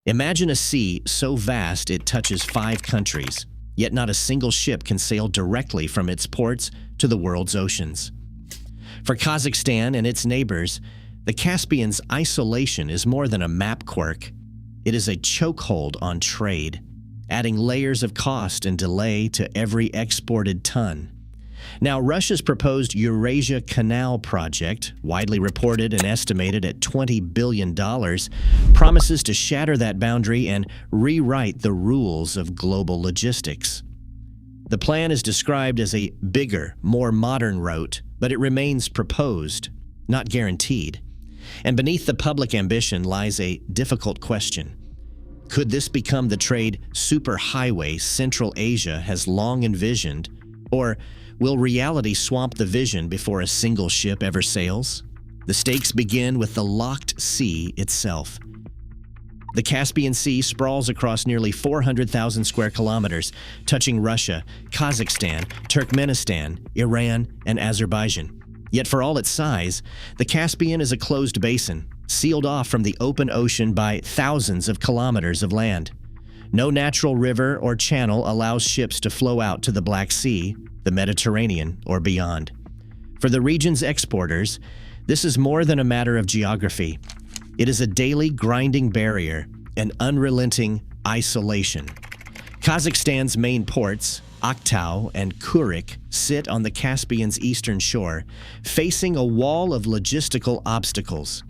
Imagine a sea so vast it touches 5 countries, yet not a single ship can sail directly from its ports to the world's oceans. For Kazakhstan and its neighbors, the Caspian's isolation is more than a map quirk. It is a chokehold on trade, adding layers of cost and delay to every exported ton. Now, Russia's proposed Eurasia Canal project, widely reported and estimated at $20 billion, promises to shatter that boundary and rewrite the rules of global logistics. The plan is described as a bigger, more modern route, but it remains proposed, not guaranteed. And beneath the public ambition lies a difficult question. Could this become the trade superhighway Central Asia has long envisioned, or will reality swamp the vision before a single ship ever sails? The stakes begin with the locked sea itself. The Caspian Sea sprawls across nearly 400,000 square kilometers, touching Russia, Kazakhstan, Turkmenistan, Iran, and Azerbaijan. Yet for all its size, the Caspian is a closed basin, sealed off from the open ocean by thousands of kilometers of land. No natural river or channel allows ships to flow out to the Black Sea, the Mediterranean, or beyond. For the region's exporters, this is more than a matter of geography. It is a daily grinding barrier, an unrelenting isolation. Kazakhstan's main ports, Aktau and Kurik, sit on the Caspian's eastern shore, facing a wall of logistical obstacles.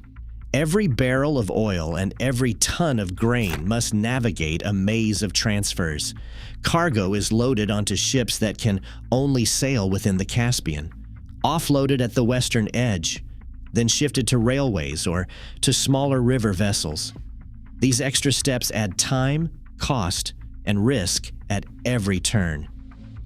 Every barrel of oil and every ton of grain must navigate a maze of transfers. Cargo is loaded onto ships that can only sail within the Caspian, offloaded at the western edge, then shifted to railways or to smaller river vessels. These extra steps add time, cost, and risk at every turn.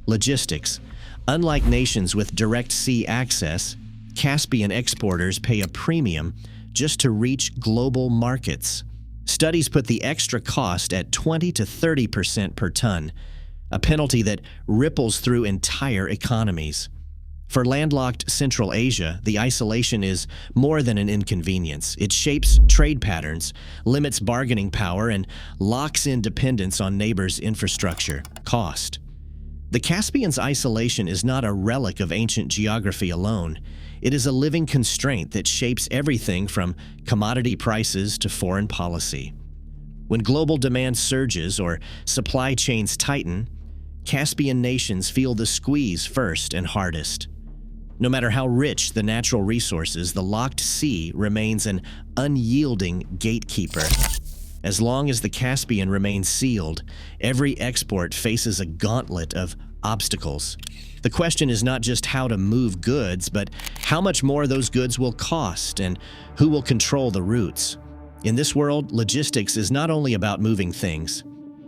Logistics. Unlike nations with direct sea access, Caspian exporters pay a premium just to reach global markets. Studies put the extra cost at 20 to 30% per ton, a penalty that ripples through entire economies. For landlocked Central Asia, the isolation is more than an inconvenience. It shapes trade patterns, limits bargaining power, and locks in dependence on neighbors' infrastructure, cost. The Caspian's isolation is not a relic of ancient geography alone. It is a living constraint that shapes everything from commodity prices to foreign policy. When global demand surges or supply chains tighten, Caspian nations feel the squeeze first and hardest. No matter how rich the natural resources, the locked sea remains an unyielding gatekeeper. As long as the Caspian remains sealed, every export faces a gauntlet of obstacles. The question is not just how to move goods, but how much more those goods will cost and who will control the routes. In this world, logistics is not only about moving things.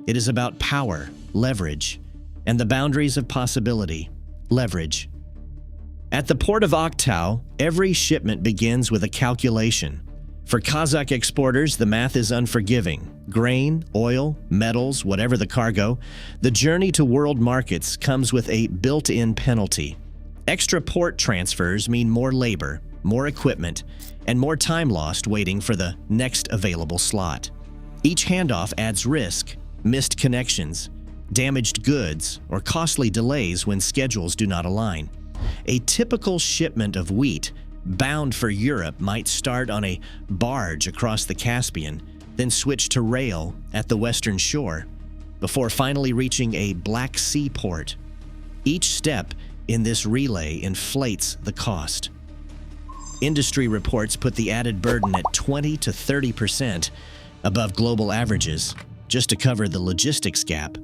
It is about power, leverage, and the boundaries of possibility, leverage. At the port of Aktau, every shipment begins with a calculation. For Kazakh exporters, the math is unforgiving. Grain, oil, metals, whatever the cargo, the journey to world markets comes with a built-in penalty. Extra port transfers mean more labor, more equipment, and more time lost waiting for the next available slot. Each handoff adds risk, missed connections, damaged goods, or costly delays when schedules do not align. A typical shipment of wheat bound for Europe might start on a barge across the Caspian, then switch to rail at the western shore, before finally reaching a Black Sea port. Each step in this relay inflates the cost. Industry reports put the added burden at 20 to 30% above global averages, just to cover the logistics gap.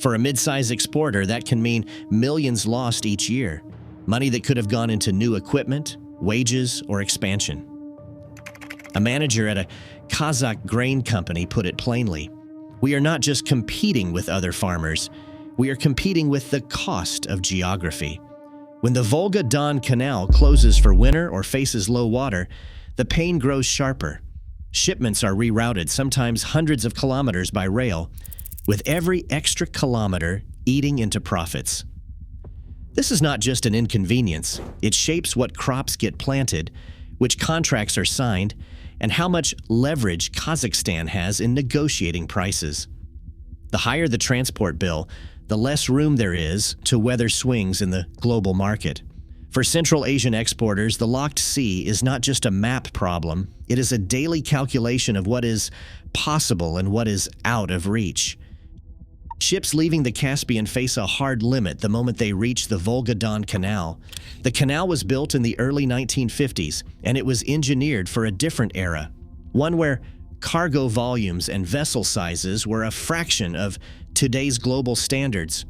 For a mid-size exporter, that can mean millions lost each year, money that could have gone into new equipment, wages, or expansion. A manager at a Kazakh grain company put it plainly, "We are not just competing with other farmers, we are competing with the cost of geography." When the Volga-Don Canal closes for winter or faces low water, the pain grows sharper. Shipments are rerouted, sometimes hundreds of kilometers by rail, with every extra kilometer eating into profits. This is not just an inconvenience. It shapes what crops get planted, which contracts are signed, and how much leverage Kazakhstan has in negotiating prices. The higher the transport bill, the less room there is to weather swings in the global market. For Central Asian exporters, the locked sea is not just a map problem, it is a daily calculation of what is possible and what is out of reach. Ships leaving the Caspian face a hard limit the moment they reach the Volga-Don Canal. The canal was built in the early 1950s, and it was engineered for a different era, one where cargo volumes and vessel sizes were a fraction of today's global standards.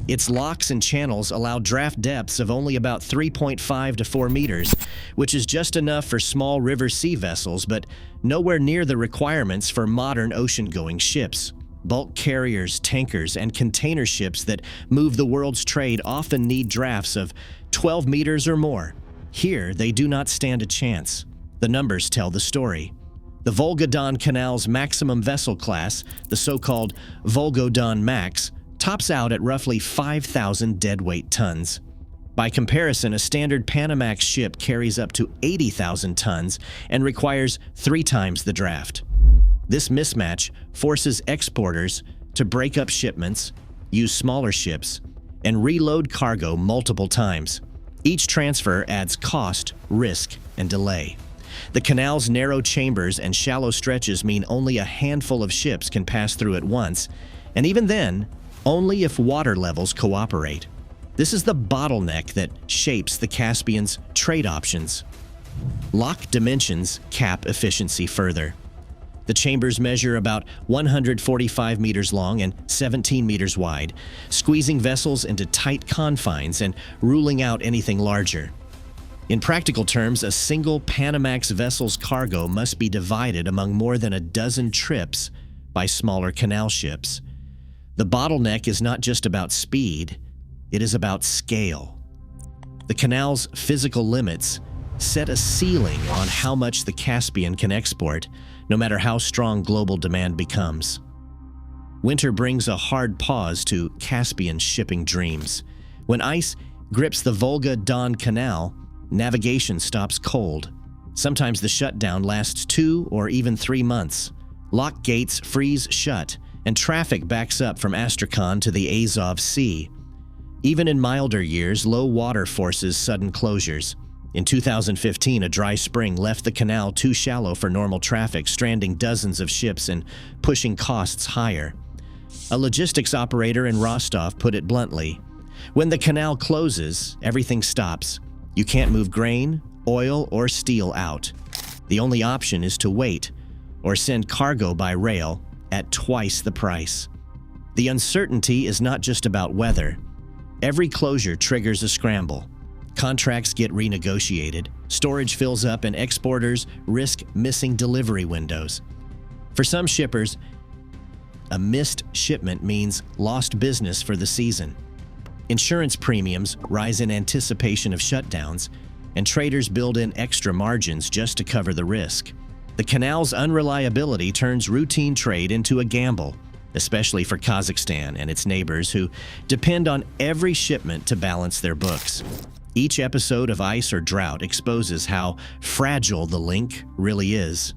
Its locks and channels allow draft depths of only about 3.5 to 4 meters, which is just enough for small river sea vessels, but nowhere near the requirements for modern ocean-going ships. Bulk carriers, tankers, and container ships that move the world's trade often need drafts of 12 meters or more. Here, they do not stand a chance. The numbers tell the story. The Volga-Don Canal's maximum vessel class, the so-called Volga-Don Max, tops out at roughly 5,000 deadweight tons. By comparison, a standard Panamax ship carries up to 80,000 tons and requires 3 times the draft. This mismatch forces exporters to break up shipments, use smaller ships, and reload cargo multiple times. Each transfer adds cost, risk, and delay. The canal's narrow chambers and shallow stretches mean only a handful of ships can pass through at once, and even then, only if water levels cooperate. This is the bottleneck that shapes the Caspian's trade options. Lock dimensions cap efficiency further. The chambers measure about 145 meters long and 17 meters wide, squeezing vessels into tight confines and ruling out anything larger. In practical terms, a single Panamax vessel's cargo must be divided among more than a dozen trips by smaller canal ships. The bottleneck is not just about speed, it is about scale. The canal's physical limits set a ceiling on how much the Caspian can export, no matter how strong global demand becomes. Winter brings a hard pause to Caspian shipping dreams. When ice grips the Volga-Don Canal, navigation stops cold. Sometimes the shutdown lasts 2 or even 3 months. Lock gates freeze shut, and traffic backs up from Astrakhan to the Azov Sea. Even in milder years, low water forces sudden closures. In 2015, a dry spring left the canal too shallow for normal traffic, stranding dozens of ships and pushing costs higher. A logistics operator in Rostov put it bluntly, "When the canal closes, everything stops. You can't move grain, oil, or steel out. The only option is to wait or send cargo by rail at twice the price." The uncertainty is not just about weather. Every closure triggers a scramble. Contracts get renegotiated, storage fills up, and exporters risk missing delivery windows. For some shippers, a missed shipment means lost business for the season. Insurance premiums rise in anticipation of shutdowns, and traders build in extra margins just to cover the risk. The canal's unreliability turns routine trade into a gamble, especially for Kazakhstan and its neighbors who depend on every shipment to balance their books. Each episode of ice or drought exposes how fragile the link really is.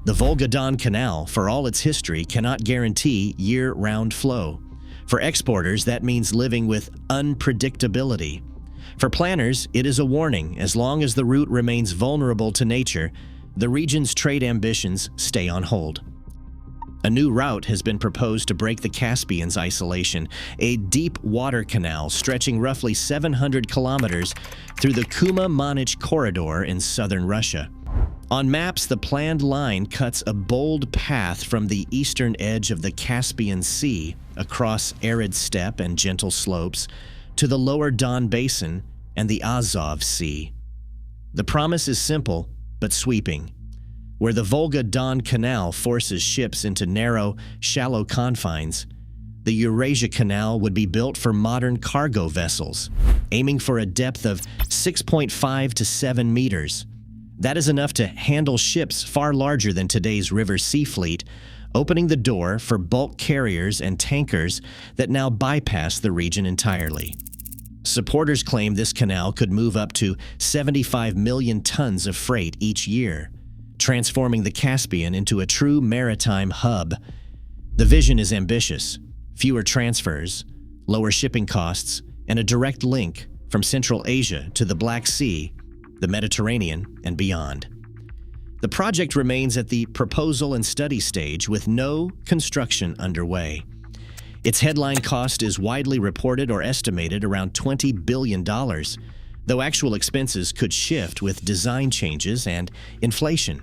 The Volga-Don Canal, for all its history, cannot guarantee year-round flow. For exporters, that means living with unpredictability. For planners, it is a warning. As long as the route remains vulnerable to nature, the region's trade ambitions stay on hold. A new route has been proposed to break the Caspian's isolation, a deep water canal stretching roughly 700 kilometers through the Kuma-Manich corridor in southern Russia. On maps, the planned line cuts a bold path from the eastern edge of the Caspian Sea across arid steppe and gentle slopes to the lower Don Basin and the Azov Sea. The promise is simple but sweeping. Where the Volga-Don Canal forces ships into narrow, shallow confines, the Eurasia Canal would be built for modern cargo vessels, aiming for a depth of 6.5 to 7 meters. That is enough to handle ships far larger than today's river sea fleet, opening the door for bulk carriers and tankers that now bypass the region entirely. Supporters claim this canal could move up to 75 million tons of freight each year. transforming the Caspian into a true maritime hub. The vision is ambitious: fewer transfers, lower shipping costs, and a direct link from Central Asia to the Black Sea, the Mediterranean, and beyond. The project remains at the proposal and study stage with no construction underway. Its headline cost is widely reported or estimated around $20 billion, though actual expenses could shift with design changes and inflation.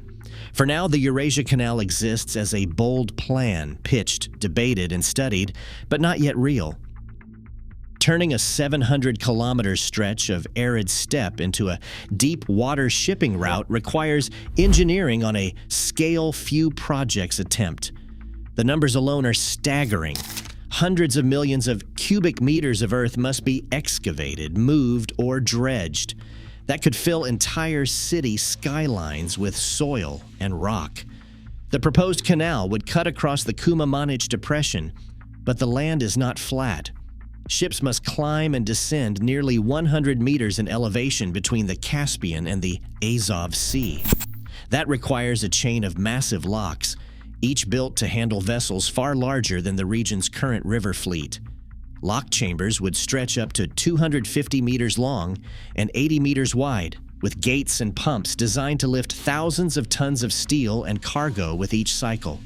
For now, the Eurasia Canal exists as a bold plan, pitched, debated, and studied, but not yet real. Turning a 700-kilometer stretch of arid steppe into a deep water shipping route requires engineering on a scale few projects attempt. The numbers alone are staggering. Hundreds of millions of cubic meters of earth must be excavated, moved, or dredged. That could fill entire city skylines with soil and rock. The proposed canal would cut across the Kumamanich Depression, but the land is not flat. Ships must climb and descend nearly 100 meters in elevation between the Caspian and the Azov Sea. That requires a chain of massive locks, each built to handle vessels far larger than the region's current river fleet. Lock chambers would stretch up to 250 meters long and 80 meters wide, with gates and pumps designed to lift thousands of tons of steel and cargo with each cycle.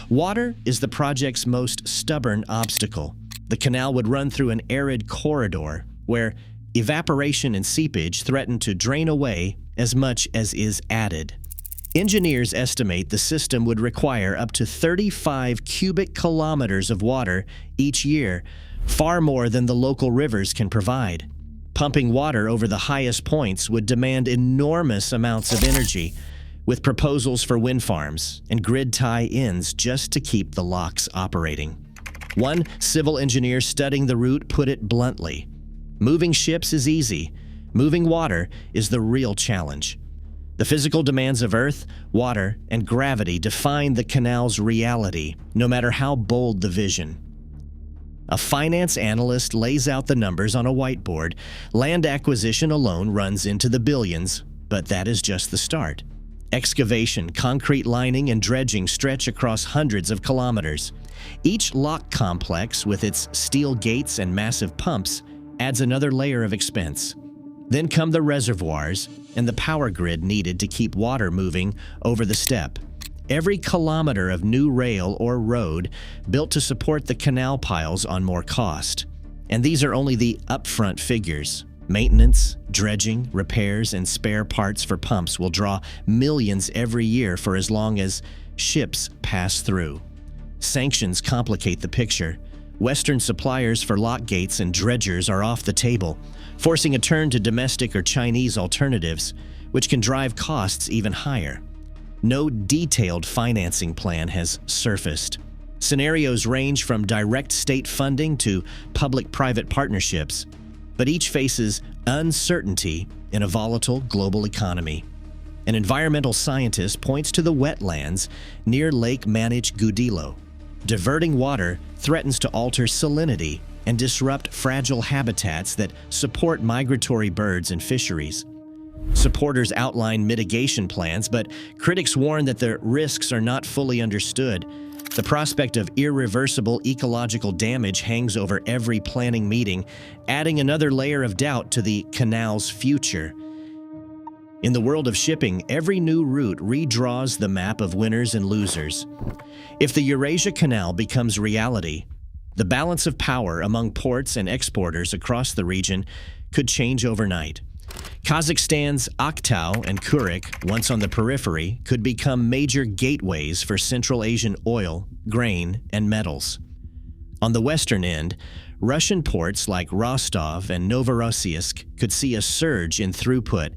Water is the project's most stubborn obstacle. The canal would run through an arid corridor where evaporation and seepage threaten to drain away as much as is added. Engineers estimate the system would require up to 35 cubic kilometers of water each year, far more than the local rivers can provide. Pumping water over the highest points would demand enormous amounts of energy, with proposals for wind farms and grid tie-ins just to keep the locks operating. One civil engineer studying the route put it bluntly: moving ships is easy. Moving water is the real challenge. The physical demands of earth, water, and gravity define the canal's reality, no matter how bold the vision. A finance analyst lays out the numbers on a whiteboard. Land acquisition alone runs into the billions, but that is just the start. Excavation, concrete lining, and dredging stretch across hundreds of kilometers. Each lock complex, with its steel gates and massive pumps, adds another layer of expense. Then come the reservoirs and the power grid needed to keep water moving over the steppe. Every kilometer of new rail or road built to support the canal piles on more cost. And these are only the upfront figures. Maintenance, dredging, repairs, and spare parts for pumps will draw millions every year for as long as ships pass through. Sanctions complicate the picture. Western suppliers for lock gates and dredgers are off the table, forcing a turn to domestic or Chinese alternatives, which can drive costs even higher. No detailed financing plan has surfaced. Scenarios range from direct state funding to public-private partnerships, but each faces uncertainty in a volatile global economy. An environmental scientist points to the wetlands near Lake Manich-Gudilo. Diverting water threatens to alter salinity and disrupt fragile habitats that support migratory birds and fisheries. Supporters outline mitigation plans, but critics warn that the risks are not fully understood. The prospect of irreversible ecological damage hangs over every planning meeting, adding another layer of doubt to the canal's future. In the world of shipping, every new route redraws the map of winners and losers. If the Eurasia Canal becomes reality, the balance of power among ports and exporters across the region could change overnight. Kazakhstan's Aktau and Kurik, once on the periphery, could become major gateways for Central Asian oil, grain, and metals. On the western end, Russian ports like Rostov and Novorossiysk could see a surge in throughput,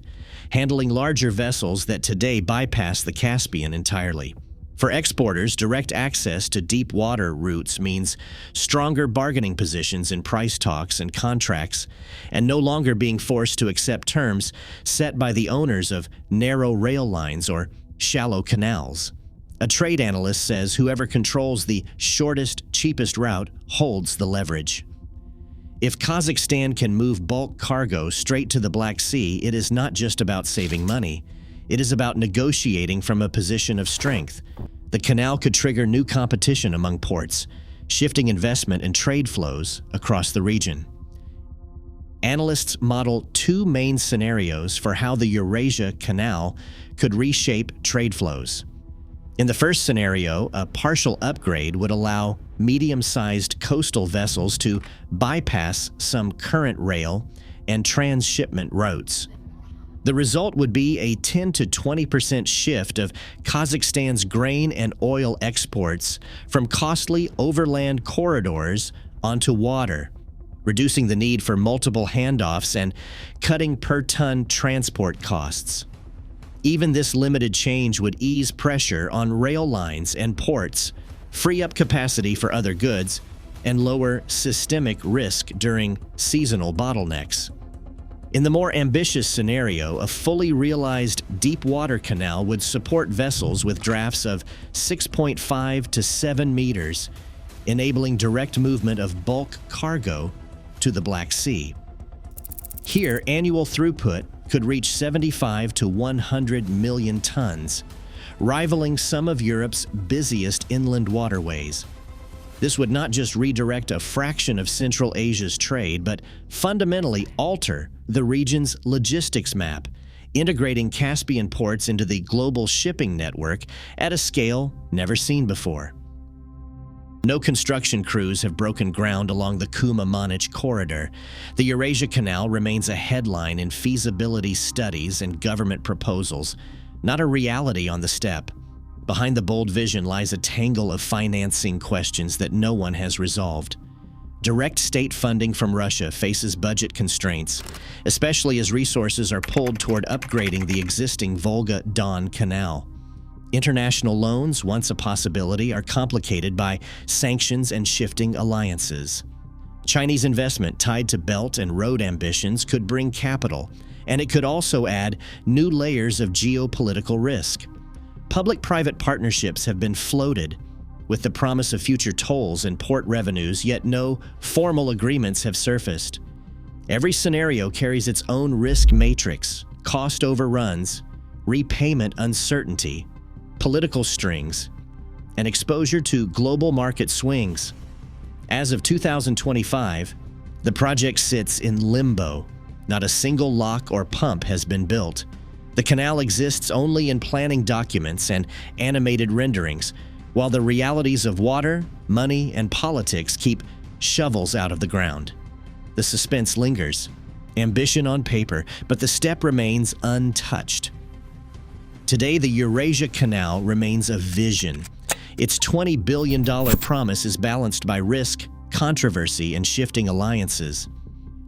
handling larger vessels that today bypass the Caspian entirely. For exporters, direct access to deep water routes means stronger bargaining positions in price talks and contracts, and no longer being forced to accept terms set by the owners of narrow rail lines or shallow canals. A trade analyst says whoever controls the shortest, cheapest route holds the leverage. If Kazakhstan can move bulk cargo straight to the Black Sea, it is not just about saving money. It is about negotiating from a position of strength. The canal could trigger new competition among ports, shifting investment and trade flows across the region. Analysts model two main scenarios for how the Eurasia Canal could reshape trade flows. In the first scenario, a partial upgrade would allow medium-sized coastal vessels to bypass some current rail and transshipment routes. The result would be a 10 to 20% shift of Kazakhstan's grain and oil exports from costly overland corridors onto water, reducing the need for multiple handoffs and cutting per-ton transport costs. Even this limited change would ease pressure on rail lines and ports, free up capacity for other goods, and lower systemic risk during seasonal bottlenecks. In the more ambitious scenario, a fully realized deep water canal would support vessels with drafts of 6.5 to 7 meters, enabling direct movement of bulk cargo to the Black Sea. Here, annual throughput could reach 75 to 100 million tons, rivaling some of Europe's busiest inland waterways. This would not just redirect a fraction of Central Asia's trade, but fundamentally alter the region's logistics map, integrating Caspian ports into the global shipping network at a scale never seen before. No construction crews have broken ground along the Kuma-Manich corridor. The Eurasia Canal remains a headline in feasibility studies and government proposals, not a reality on the steppe. Behind the bold vision lies a tangle of financing questions that no one has resolved. Direct state funding from Russia faces budget constraints, especially as resources are pulled toward upgrading the existing Volga-Don Canal. International loans, once a possibility, are complicated by sanctions and shifting alliances. Chinese investment tied to belt and road ambitions could bring capital, and it could also add new layers of geopolitical risk. Public-private partnerships have been floated with the promise of future tolls and port revenues, yet no formal agreements have surfaced. Every scenario carries its own risk matrix, cost overruns, repayment uncertainty, political strings, and exposure to global market swings. As of 2025, the project sits in limbo. Not a single lock or pump has been built. The canal exists only in planning documents and animated renderings, while the realities of water, money, and politics keep shovels out of the ground. The suspense lingers. Ambition on paper, but the steppe remains untouched. Today, the Eurasia Canal remains a vision. Its $20 billion promise is balanced by risk, controversy, and shifting alliances.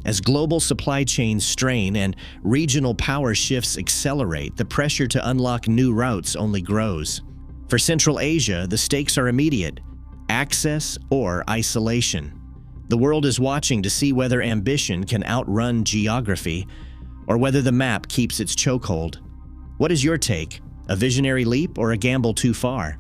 As global supply chains strain and regional power shifts accelerate, the pressure to unlock new routes only grows. For Central Asia, the stakes are immediate: access or isolation. The world is watching to see whether ambition can outrun geography or whether the map keeps its chokehold. What is your take? A visionary leap or a gamble too far?